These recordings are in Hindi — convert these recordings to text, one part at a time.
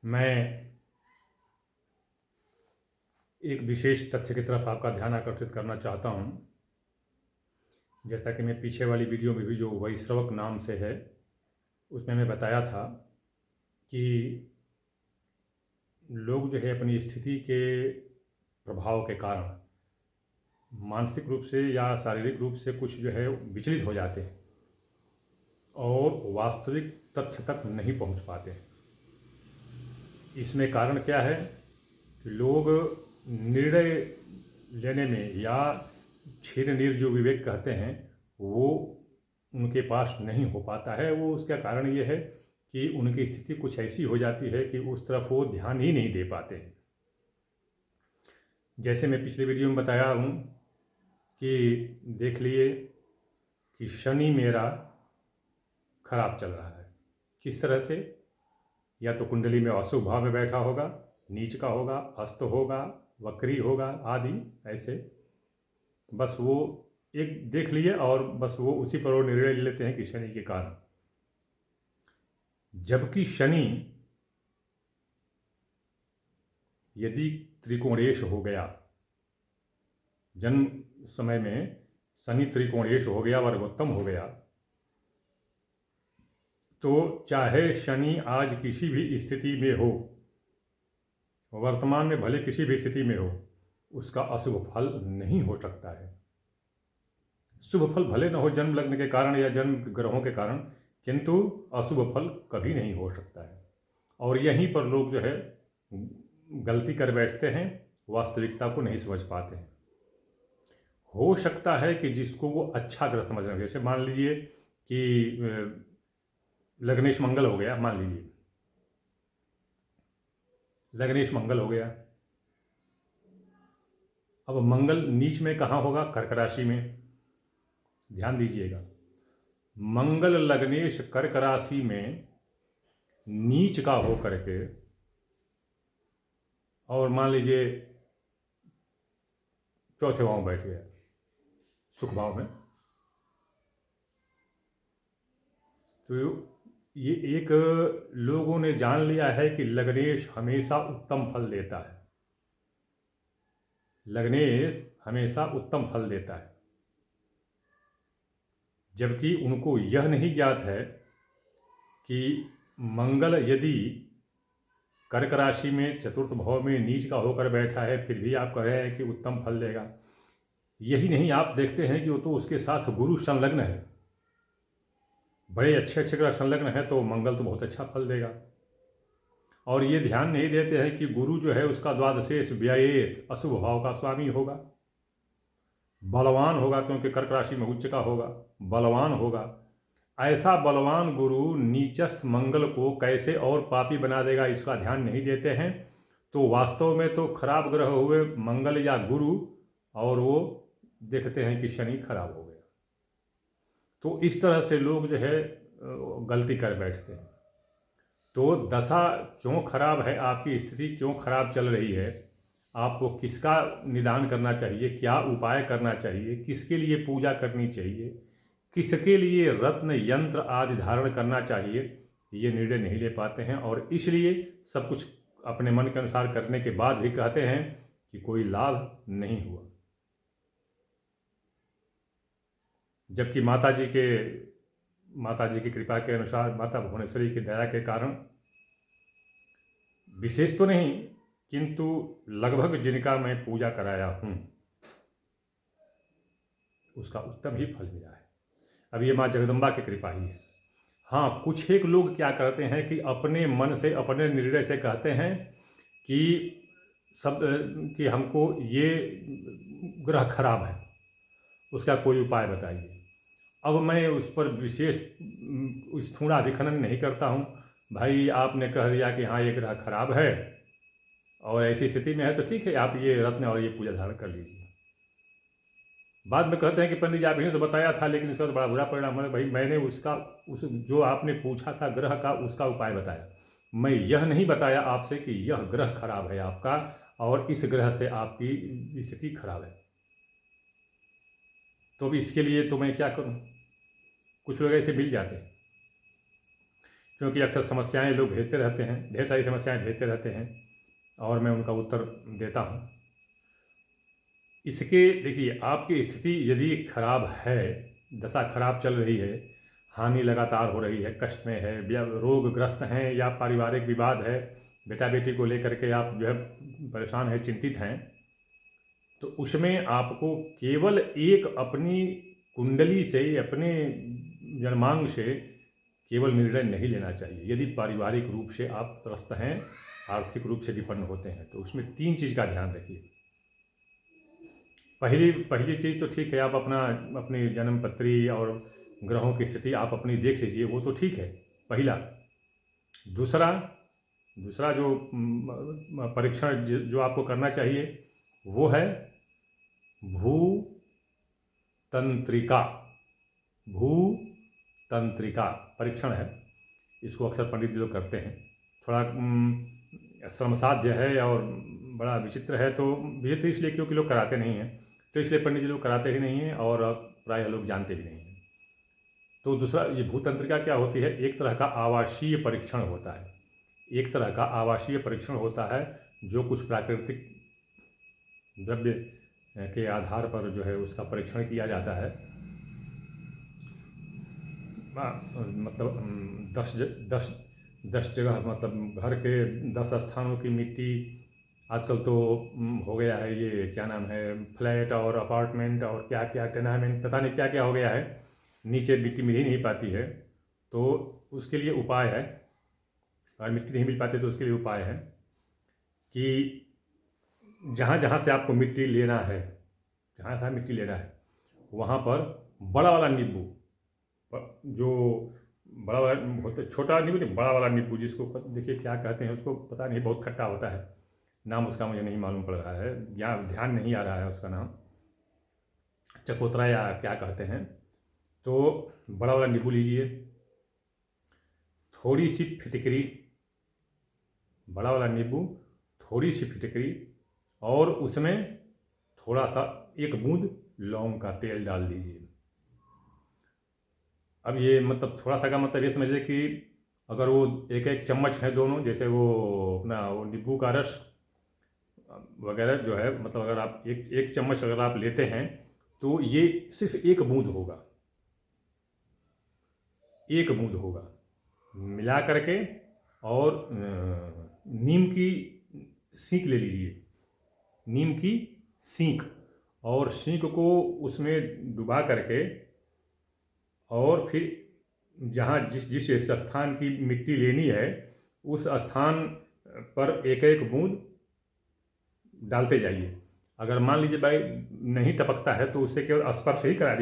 मैं एक विशेष तथ्य की तरफ आपका ध्यान आकर्षित करना चाहता हूँ। जैसा कि मैं पीछे वाली वीडियो में भी जो वैश्रवक नाम से है उसमें मैं बताया था कि लोग जो है अपनी स्थिति के प्रभाव के कारण मानसिक रूप से या शारीरिक रूप से कुछ जो है विचलित हो जाते हैं और वास्तविक तथ्य तक नहीं पहुँच पाते। इसमें कारण क्या है कि लोग निर्णय लेने में या क्षीर नीर जो विवेक कहते हैं वो उनके पास नहीं हो पाता है। वो उसका कारण ये है कि उनकी स्थिति कुछ ऐसी हो जाती है कि उस तरफ वो ध्यान ही नहीं दे पाते हैं। जैसे मैं पिछले वीडियो में बताया हूँ कि देख लिए कि शनि मेरा खराब चल रहा है। किस तरह से? या तो कुंडली में अशुभ भाव में बैठा होगा, नीच का होगा, अस्त होगा, वक्री होगा आदि ऐसे। बस वो एक देख लिए और बस वो उसी पर वो निर्णय ले लेते हैं कि शनि के कारण। जबकि शनि यदि त्रिकोणेश हो गया, जन्म समय में शनि त्रिकोणेश हो गया, वर्गोत्तम हो गया, तो चाहे शनि आज किसी भी स्थिति में हो, वर्तमान में भले किसी भी स्थिति में हो, उसका अशुभ फल नहीं हो सकता है। शुभ फल भले न हो जन्म लग्न के कारण या जन्म ग्रहों के कारण, किंतु अशुभ फल कभी नहीं हो सकता है। और यहीं पर लोग जो है गलती कर बैठते हैं, वास्तविकता को नहीं समझ पाते हैं। हो सकता है कि जिसको वो अच्छा ग्रह समझ रहे हैं, जैसे मान लीजिए कि लग्नेश मंगल हो गया, मान लीजिए लग्नेश मंगल हो गया। अब मंगल नीच में कहाँ होगा? कर्क राशि में। ध्यान दीजिएगा, मंगल लग्नेश कर्क राशि में नीच का हो करके और मान लीजिए चौथे भाव में बैठ गया, सुख भाव में, तो ये एक लोगों ने जान लिया है कि लग्नेश हमेशा उत्तम फल देता है। लग्नेश हमेशा उत्तम फल देता है, जबकि उनको यह नहीं ज्ञात है कि मंगल यदि कर्क राशि में चतुर्थ भाव में नीच का होकर बैठा है, फिर भी आप कह रहे हैं कि उत्तम फल देगा। यही नहीं, आप देखते हैं कि वो तो उसके साथ गुरु संलग्न है, बड़े अच्छे अच्छे ग्रह संलग्न है, तो मंगल तो बहुत अच्छा फल देगा। और ये ध्यान नहीं देते हैं कि गुरु जो है उसका द्वादशेश व्ययेश अशुभ भाव का स्वामी होगा, बलवान होगा, क्योंकि कर्क राशि में उच्च का होगा, बलवान होगा। ऐसा बलवान गुरु नीचस्थ मंगल को कैसे और पापी बना देगा, इसका ध्यान नहीं देते हैं। तो वास्तव में तो खराब ग्रह हुए मंगल या गुरु, और वो देखते हैं कि शनि खराब हो गया। तो इस तरह से लोग जो है गलती कर बैठते हैं। तो दशा क्यों खराब है, आपकी स्थिति क्यों खराब चल रही है, आपको किसका निदान करना चाहिए, क्या उपाय करना चाहिए, किसके लिए पूजा करनी चाहिए, किसके लिए रत्न यंत्र आदि धारण करना चाहिए, ये निर्णय नहीं ले पाते हैं। और इसलिए सब कुछ अपने मन के अनुसार करने के बाद भी कहते हैं कि कोई लाभ नहीं हुआ। जबकि माता जी की कृपा के अनुसार, माता भुवनेश्वरी की दया के कारण, विशेष तो नहीं किंतु लगभग जिनका मैं पूजा कराया हूँ उसका उत्तम ही फल मिला है। अब ये माँ जगदम्बा की कृपा ही है। हाँ, कुछ एक लोग क्या करते हैं कि अपने मन से, अपने निर्णय से कहते हैं कि सब कि हमको ये ग्रह खराब है, उसका कोई उपाय बताइए। अब मैं उस पर विशेष स्थूणा विखनन नहीं करता हूँ। भाई आपने कह दिया कि हाँ ये ग्रह खराब है और ऐसी स्थिति में है, तो ठीक है, आप ये रत्न और ये पूजा धारण कर लीजिए। बाद में कहते हैं कि पंडित जी आप ही ने तो बताया था, लेकिन इसका तो बड़ा बुरा परिणाम है। भाई मैंने उस जो आपने पूछा था ग्रह का, उसका उपाय बताया। मैं यह नहीं बताया आपसे कि यह ग्रह खराब है आपका और इस ग्रह से आपकी स्थिति खराब है। तो अब इसके लिए तो मैं क्या करूं? कुछ लोग ऐसे मिल जाते हैं, क्योंकि अक्सर समस्याएं लोग भेजते रहते हैं, ढेर सारी समस्याएं भेजते रहते हैं और मैं उनका उत्तर देता हूँ। इसके देखिए, आपकी स्थिति यदि खराब है, दशा खराब चल रही है, हानि लगातार हो रही है, कष्ट में है, या रोगग्रस्त हैं, या पारिवारिक विवाद है, बेटा बेटी को लेकर के आप जो है परेशान हैं, चिंतित हैं, तो उसमें आपको केवल एक अपनी कुंडली से, अपने जन्मांग से केवल निर्णय नहीं लेना चाहिए। यदि पारिवारिक रूप से आप त्रस्त हैं, आर्थिक रूप से विपन्न होते हैं, तो उसमें 3 चीज़ का ध्यान रखिए। पहली चीज़ तो ठीक है, आप अपनी जन्म पत्री और ग्रहों की स्थिति आप अपनी देख लीजिए, वो तो ठीक है, पहला। दूसरा जो परीक्षण जो आपको करना चाहिए वो है भूतंत्रिका परीक्षण है। इसको अक्सर पंडित लोग करते हैं। थोड़ा श्रमसाध्य है और बड़ा विचित्र है, तो विचित्र इसलिए क्योंकि लोग कराते नहीं हैं, तो इसलिए पंडित जी लोग कराते ही नहीं हैं और प्रायः लोग जानते भी नहीं हैं। तो दूसरा, ये भूतंत्रिका क्या होती है? एक तरह का आवासीय परीक्षण होता है, जो कुछ प्राकृतिक द्रव्य के आधार पर जो है उसका परीक्षण किया जाता है। मतलब 10 जगह, मतलब घर के 10 स्थानों की मिट्टी, आजकल तो हो गया है ये क्या नाम है, फ्लैट और अपार्टमेंट और क्या क्या टेनामेंट, पता नहीं क्या क्या हो गया है, नीचे मिट्टी मिल ही नहीं पाती है। तो उसके लिए उपाय है, अगर मिट्टी नहीं मिल पाती तो उसके लिए उपाय है कि जहाँ जहाँ से आपको मिट्टी लेना है, वहाँ पर बड़ा वाला नींबू, जो बड़ा वाला होता, छोटा नींबू नहीं, बड़ा वाला नींबू, जिसको देखिए क्या कहते हैं उसको, पता नहीं, बहुत खट्टा होता है, नाम उसका मुझे नहीं मालूम पड़ रहा है, या ध्यान नहीं आ रहा है उसका नाम, चकोतरा या क्या कहते हैं। तो बड़ा वाला नींबू लीजिए, थोड़ी सी फिटकरी, बड़ा वाला नींबू, थोड़ी सी फिटकरी, और उसमें थोड़ा सा 1 बूंद लौंग का तेल डाल दीजिए। अब ये मतलब थोड़ा सा का मतलब ये समझिए कि अगर वो 1-1 चम्मच है दोनों, जैसे वो अपना वो नींबू का रस वगैरह जो है, मतलब अगर आप एक चम्मच अगर आप लेते हैं तो ये सिर्फ 1 बूंद होगा, 1 बूंद होगा मिला करके, और नीम की सीख ले लीजिए, नीम की सीख, और सीख को उसमें डुबा करके, और फिर जहाँ जिस स्थान की मिट्टी लेनी है उस स्थान पर 1-1 बूंद डालते जाइए। अगर मान लीजिए भाई नहीं टपकता है तो उससे केवल स्पर्श ही करा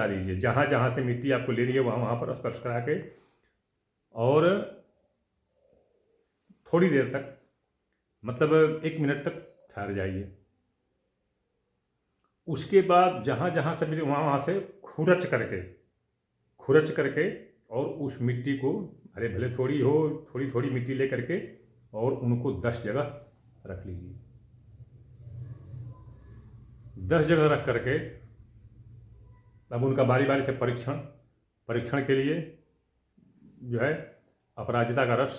दीजिए, जहाँ जहाँ से मिट्टी आपको लेनी है वहाँ पर स्पर्श करा के, और थोड़ी देर तक, मतलब 1 मिनट तक ठहर जाइए। उसके बाद जहाँ जहाँ से मिट्टी, वहाँ से खुरच करके और उस मिट्टी को, अरे भले थोड़ी हो, थोड़ी थोड़ी मिट्टी ले करके, और उनको 10 जगह रख लीजिए। 10 जगह रख करके अब उनका बारी बारी से परीक्षण के लिए जो है अपराजिता का रस,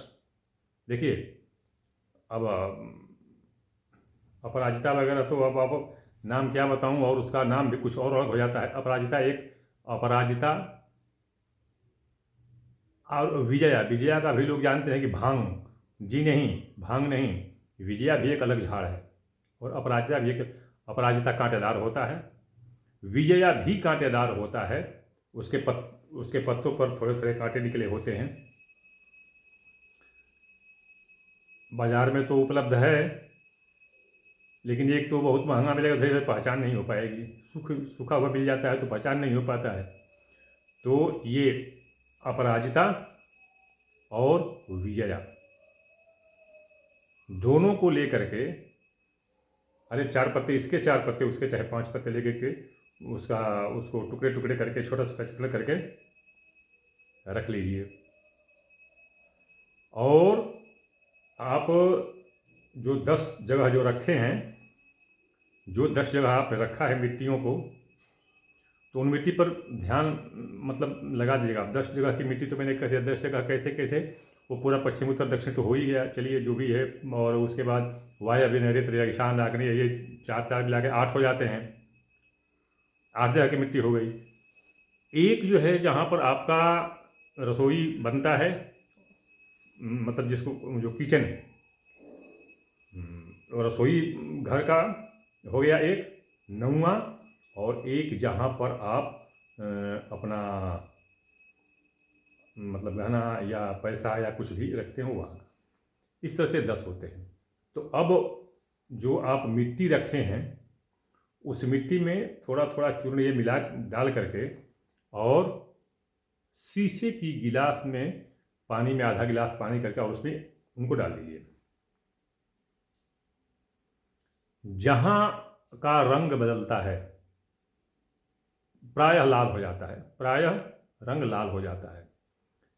देखिए अब अपराजिता वगैरह तो अब आप नाम क्या बताऊं, और उसका नाम भी कुछ और अलग हो जाता है। अपराजिता और विजया का भी लोग जानते हैं कि भांग, जी नहीं, भांग नहीं, विजया भी एक अलग झाड़ है, और अपराजिता भी एक, अपराजिता कांटेदार होता है, विजया भी कांटेदार होता है, उसके पत्तों पर थोड़े थोड़े कांटे निकले होते हैं। बाजार में तो उपलब्ध है, लेकिन एक तो बहुत महंगा मिलेगा, धीरे धीरे पहचान नहीं हो पाएगी, सूखा हुआ मिल जाता है तो पहचान नहीं हो पाता है। तो ये अपराजिता और विजया दोनों को लेकर के, अरे 4 पत्ते इसके, 4 पत्ते उसके, चाहे 5 पत्ते लेकर के उसको टुकड़े टुकड़े करके, छोटा छोटा टुकड़े करके रख लीजिए। और आप जो 10 जगह जो रखे हैं, जो 10 जगह आपने रखा है मिट्टियों को, तो उन मिट्टी पर ध्यान मतलब लगा दीजिएगा आप। 10 जगह की मिट्टी तो मैंने कह दिया, 10 जगह कैसे कैसे, वो पूरा पश्चिम उत्तर दक्षिण तो हो ही गया, चलिए जो भी है। और उसके बाद वायव्य नैऋत्य ईशान आग्नेय, ये चार चार मिला के 8 हो जाते हैं, 8 जगह की मिट्टी हो गई। एक जो है जहाँ पर आपका रसोई बनता है, मतलब जिसको जो किचन है, रसोई घर का हो गया एक, 9वां। और एक जहाँ पर आप अपना मतलब गहना या पैसा या कुछ भी रखते हो वहाँ, इस तरह से 10 होते हैं। तो अब जो आप मिट्टी रखे हैं उस मिट्टी में थोड़ा थोड़ा चूर्ण ये मिला डाल करके, और शीशे की गिलास में पानी में आधा गिलास पानी करके और उसमें उनको डाल दीजिए। जहाँ का रंग बदलता है, प्रायः लाल हो जाता है, प्रायः रंग लाल हो जाता है,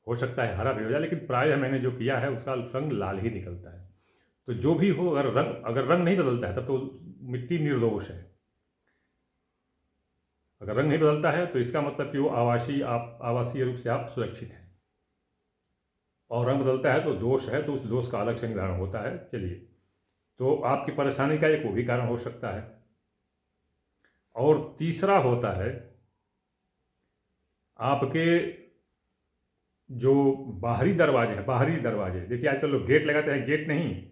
हो सकता है हरा भी हो जाए, लेकिन प्रायः मैंने जो किया है उसका रंग लाल ही निकलता है। तो जो भी हो, अगर रंग नहीं बदलता है तब तो मिट्टी निर्दोष है। अगर रंग नहीं बदलता है तो इसका मतलब कि वो आवासीय रूप से आप सुरक्षित हैं। और रंग बदलता है तो दोष है, तो उस दोष का अलग से निवारण होता है। चलिए, तो आपकी परेशानी का एक वो भी कारण हो सकता है। और तीसरा होता है आपके जो बाहरी दरवाजे हैं, बाहरी दरवाजे, देखिए आजकल लोग गेट लगाते हैं, गेट नहीं,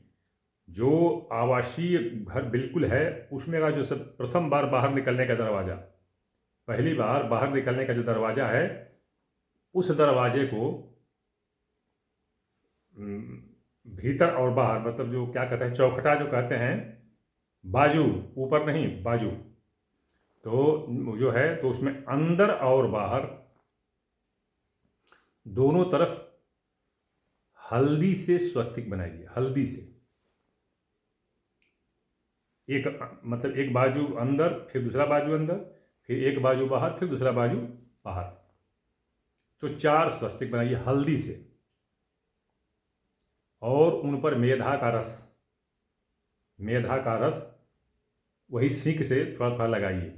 जो आवासीय घर बिल्कुल है उसमें का जो सब प्रथम बार बाहर निकलने का दरवाज़ा, पहली बार बाहर निकलने का जो दरवाज़ा है, उस दरवाजे को भीतर और बाहर, मतलब जो क्या कहते हैं, चौखटा जो कहते हैं, बाजू, ऊपर नहीं बाजू, तो जो है तो उसमें अंदर और बाहर दोनों तरफ हल्दी से स्वस्तिक बनाइए। हल्दी से एक, मतलब एक बाजू अंदर, फिर दूसरा बाजू अंदर, फिर एक बाजू बाहर, फिर दूसरा बाजू बाहर, तो 4 स्वस्तिक बनाइए हल्दी से। और उन पर मेधा का रस, मेधा का रस वही सीख से थोड़ा थोड़ा लगाइए।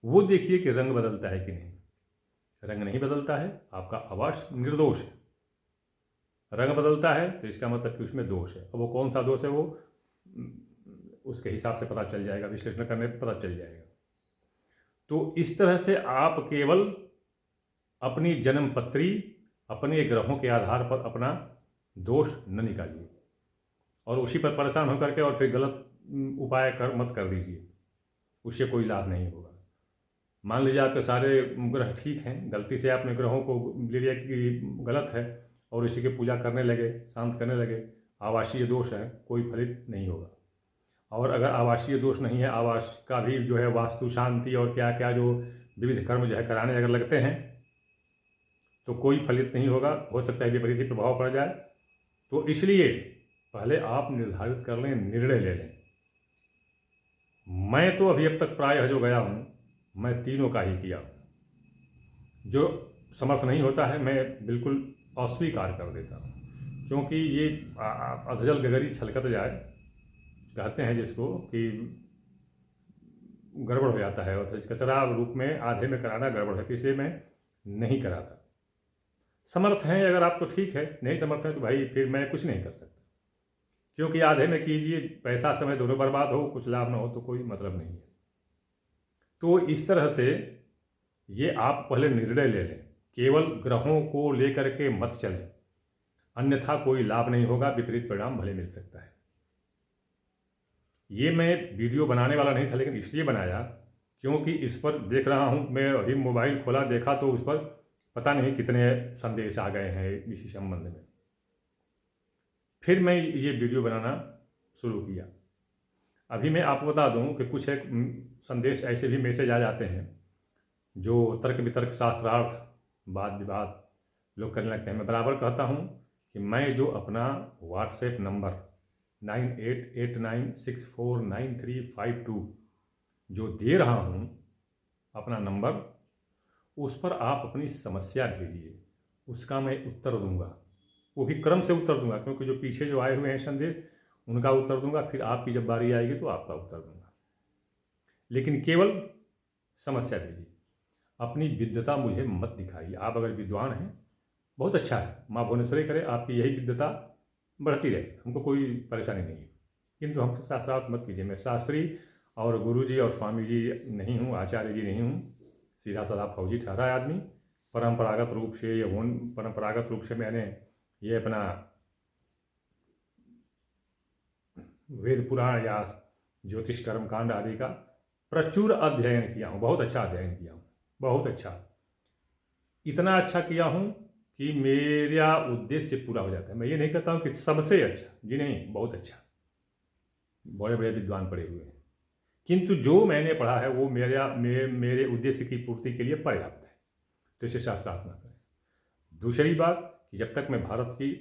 वो देखिए कि रंग बदलता है कि नहीं। रंग नहीं बदलता है, आपका आवास निर्दोष है। रंग बदलता है तो इसका मतलब कि उसमें दोष है। अब वो कौन सा दोष है, वो उसके हिसाब से पता चल जाएगा, विश्लेषण करने पर पता चल जाएगा। तो इस तरह से आप केवल अपनी जन्म पत्री, अपने ग्रहों के आधार पर अपना दोष न निकालिए और उसी पर परेशान होकर के और फिर गलत उपाय मत कर दीजिए, उससे कोई लाभ नहीं होगा। मान लीजिए आपके सारे ग्रह ठीक हैं, गलती से आपने ग्रहों को ले लिया कि गलत है और इसी की पूजा करने लगे, शांत करने लगे, आवासीय दोष है, कोई फलित नहीं होगा। और अगर आवासीय दोष नहीं है, आवास का भी जो है वास्तु शांति और क्या क्या जो विविध कर्म जो है कराने अगर लगते हैं तो कोई फलित नहीं होगा, हो सकता है विपरीत ही प्रभाव पड़ जाए। तो इसलिए पहले आप निर्धारित कर लें, निर्णय ले लें। मैं तो अभी अब तक प्रायः जो गया हूँ, मैं तीनों का ही किया। जो समर्थ नहीं होता है मैं बिल्कुल अस्वीकार कर देता हूँ, क्योंकि ये अधजल गगरी छलकत जाए कहते हैं जिसको, कि गड़बड़ हो जाता है, और कचरा रूप में आधे में कराना गड़बड़ है, तो इसलिए मैं नहीं कराता। समर्थ हैं अगर आप तो ठीक है, नहीं समर्थ हैं तो भाई फिर मैं कुछ नहीं कर सकता, क्योंकि आधे में कीजिए, पैसा समय दोनों बर्बाद हो, कुछ लाभ ना हो तो कोई मतलब नहीं है। तो इस तरह से ये आप पहले निर्णय ले लें, केवल ग्रहों को लेकर के मत चलें, अन्यथा कोई लाभ नहीं होगा, विपरीत परिणाम भले मिल सकता है। ये मैं वीडियो बनाने वाला नहीं था, लेकिन इसलिए बनाया क्योंकि इस पर देख रहा हूँ, मैं अभी मोबाइल खोला देखा तो उस पर पता नहीं कितने संदेश आ गए हैं इसी संबंध में। फिर मैं ये वीडियो बनाना शुरू किया। अभी मैं आपको बता दूं कि कुछ एक संदेश ऐसे भी मैसेज आ जाते हैं जो तर्क वितर्क शास्त्रार्थ वाद विवाद लोग करने लगते हैं। मैं बराबर कहता हूं कि मैं जो अपना व्हाट्सएप नंबर 9889649352 जो दे रहा हूं, अपना नंबर, उस पर आप अपनी समस्या भेजिए, उसका मैं उत्तर दूंगा। वो भी क्रम से उत्तर दूंगा, क्योंकि जो पीछे जो आए हुए हैं संदेश उनका उत्तर दूंगा, फिर आपकी जब बारी आएगी तो आपका उत्तर दूंगा, लेकिन केवल समस्या भेजिए। अपनी विद्वता मुझे मत दिखाइए। आप अगर विद्वान हैं, बहुत अच्छा है, माँ भुवनेश्वरी करे आपकी यही विद्वता बढ़ती रहे, हमको कोई परेशानी नहीं है, किंतु हमसे शास्त्रार्थ मत कीजिए। मैं शास्त्री और गुरुजी और स्वामी जी नहीं हूँ, आचार्य जी नहीं हूँ, सीधा साधा फौजी ठहरा है आदमी। परंपरागत रूप से परंपरागत रूप से मैंने ये अपना वेद पुराण या ज्योतिष कर्म कांड आदि का प्रचुर अध्ययन किया हूँ, बहुत अच्छा अध्ययन किया हूँ, बहुत अच्छा, इतना अच्छा किया हूँ कि मेरा उद्देश्य पूरा हो जाता है। मैं ये नहीं कहता हूँ कि सबसे अच्छा, जी नहीं, बहुत अच्छा, बड़े बड़े विद्वान पढ़े हुए हैं, किंतु जो मैंने पढ़ा है वो मेरे उद्देश्य की पूर्ति के लिए पर्याप्त है, तो इसे शास्त्रार्थ ना करें। दूसरी बात कि जब तक मैं भारत की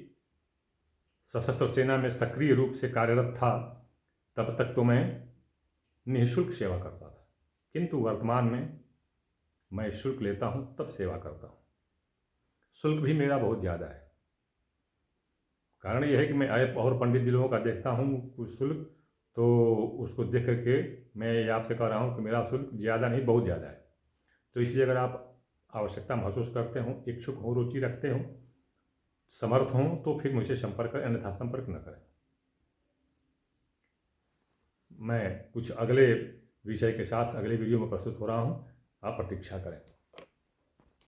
सशस्त्र सेना में सक्रिय रूप से कार्यरत था, तब तक तो मैं निःशुल्क सेवा करता था, किंतु वर्तमान में मैं शुल्क लेता हूँ तब सेवा करता हूँ। शुल्क भी मेरा बहुत ज़्यादा है। कारण यह है कि मैं और पंडित जी लोगों का देखता हूँ कुछ शुल्क, तो उसको देख करके मैं ये आपसे कह रहा हूँ कि मेरा शुल्क ज़्यादा नहीं, बहुत ज़्यादा है। तो इसलिए अगर आप आवश्यकता महसूस करते हो, इच्छुक हो, रुचि रखते हो, समर्थ हों, तो फिर मुझसे संपर्क करें, अन्यथा संपर्क न करें। मैं कुछ अगले विषय के साथ अगले वीडियो में प्रस्तुत हो रहा हूँ, आप प्रतीक्षा करें।